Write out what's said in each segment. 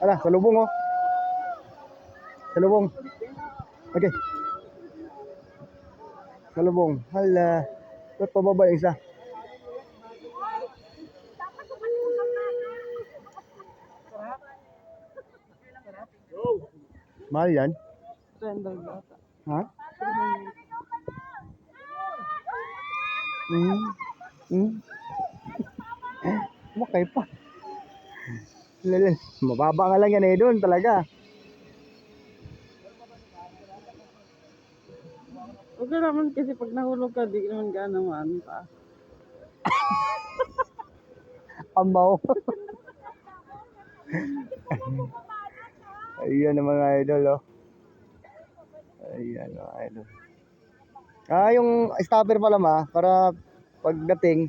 Ala, salubong oh. Salubong. Okay. Salubong. Hala. Ba't pababa yung isa? Mahal yan? Ha? Okay pa. Mababa nga lang yan eh doon talaga. Okay naman kasi pag nahulog ka, di naman ganaman pa. Amaw. Ayan ang mga idol oh. Ayan mga idol. Yung stopper pala ma, para pagdating.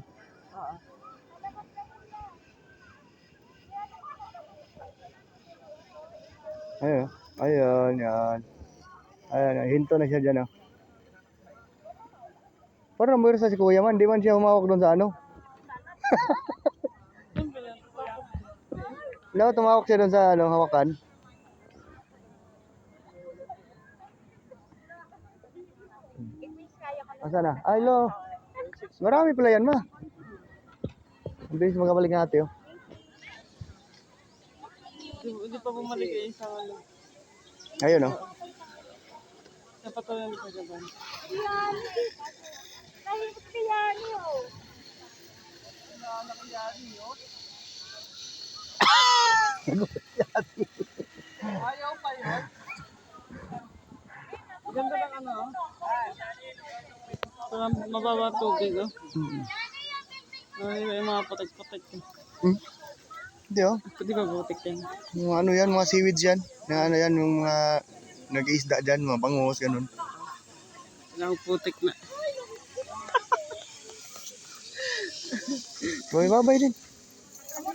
Ayun, ayun, yan. Ayun, hinto na siya dyan oh. Parang namuir sa si kuya man, di man siya humawak doon sa ano. No, tumawak siya doon sa ano, hawakan. Asa na? Ay, lo. Marami pala yan, ma. Ang bilis magkabalik ng ate, oh. Hindi pa bumalik yung isang ano. Ayun, oh. Napatuloy mo sa gaban. Kahit kayani, oh. Ayaw pa yun. Ganda lang ano. Parang mababa tubig, oh. Ay, mga patik-patik. Hindi, oh. Pwede ba butik yan? Mga ano yan, mga seaweeds yan. Yung ano yan, yung mga nag-iisda dyan, mga bangos, ganun. Kailangan putik na. May babay din. Ano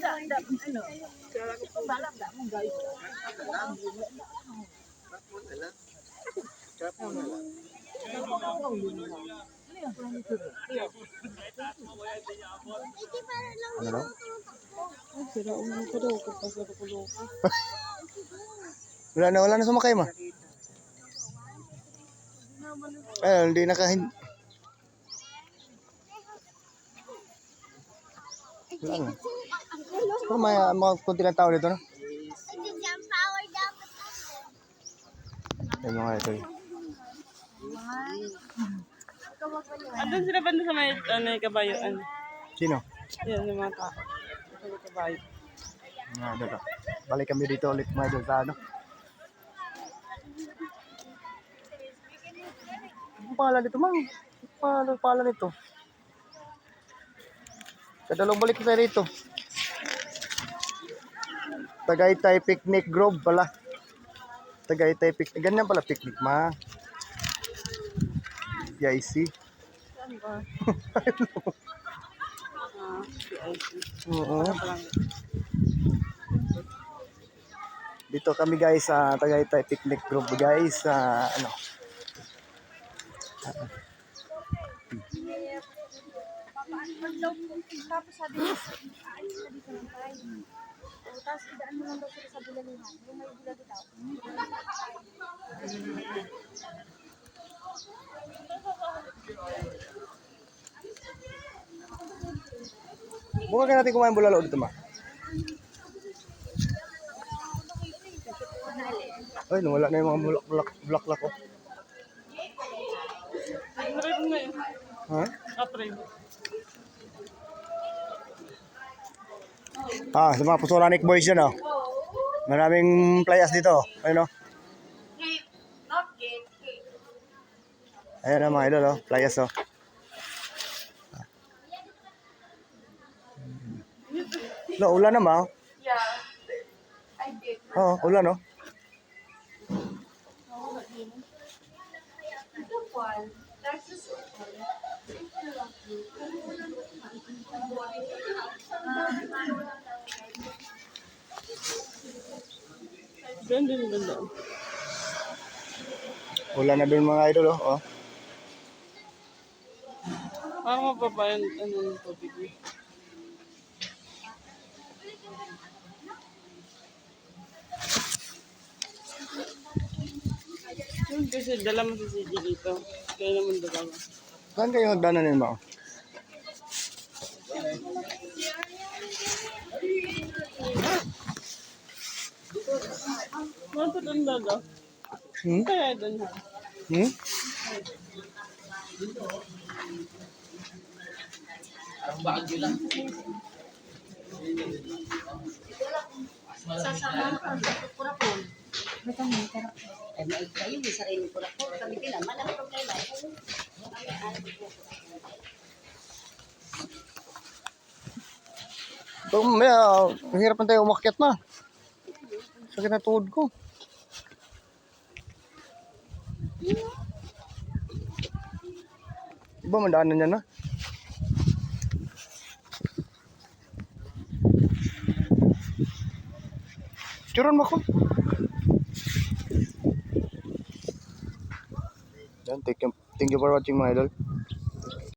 daw? Sira ulo ko daw kapag sa loko. Wala na sumakay ma. Ayun, hindi nakahin. Wala na. Pero may mga kunti ng tao dito, no? Ayun mga ito. Andun sila banda sa may kabayuan. Sino? Yan, yung mga tao. Sa may kabayo. Mga dito. Balik kami dito ulit mga idol sa ano. Ang pangalan dito, mang. Ang pangalan nito. Kadalong balik ko tayo dito. Tagaytay Picnic Grove pala. Tagaytay Picnic. Ganyan pala picnic, ma. PIC. Saan ba? PIC. Oo. Dito kami guys sa Tagaytay Picnic Grove guys sa ano. Tapos sabi niya, aalis na dito ng tayo. Tapos idaan mo lang daw sila sa Bulaluhan. Yung may Bulalu daw. Buka ka natin kumain bulalo dito ma. Ay, nawala na yung mga bulak-bulak ko. Try mo ngayon. Ha? Try mo. Sa mga Pusolanic boys yan oh. Maraming playas dito. Ayun oh. Ayan ang mga idol oh. Playas oh. No, ulan naman oh. Yeah. I did. Oo, ulan oh. That's just Ganda. Ulan na dun mga idol oh. Parang mababa yung ano yung tubig. Yun kasi dala mo si CJ dito. Kaya naman dalawa. Saan kayo nagdananin mo? Bakit ang dada? Hmm? Kaya doon ha. Hmm? Ay, may kayo, may sarili ko na po. Kami din naman, ang problema. Ito, may, mahirap na tayo umakyat na. Sakit na tuhod ko. Diba, mandaanan niya na? Turon mo ko. Yan, thank you for watching mga idol.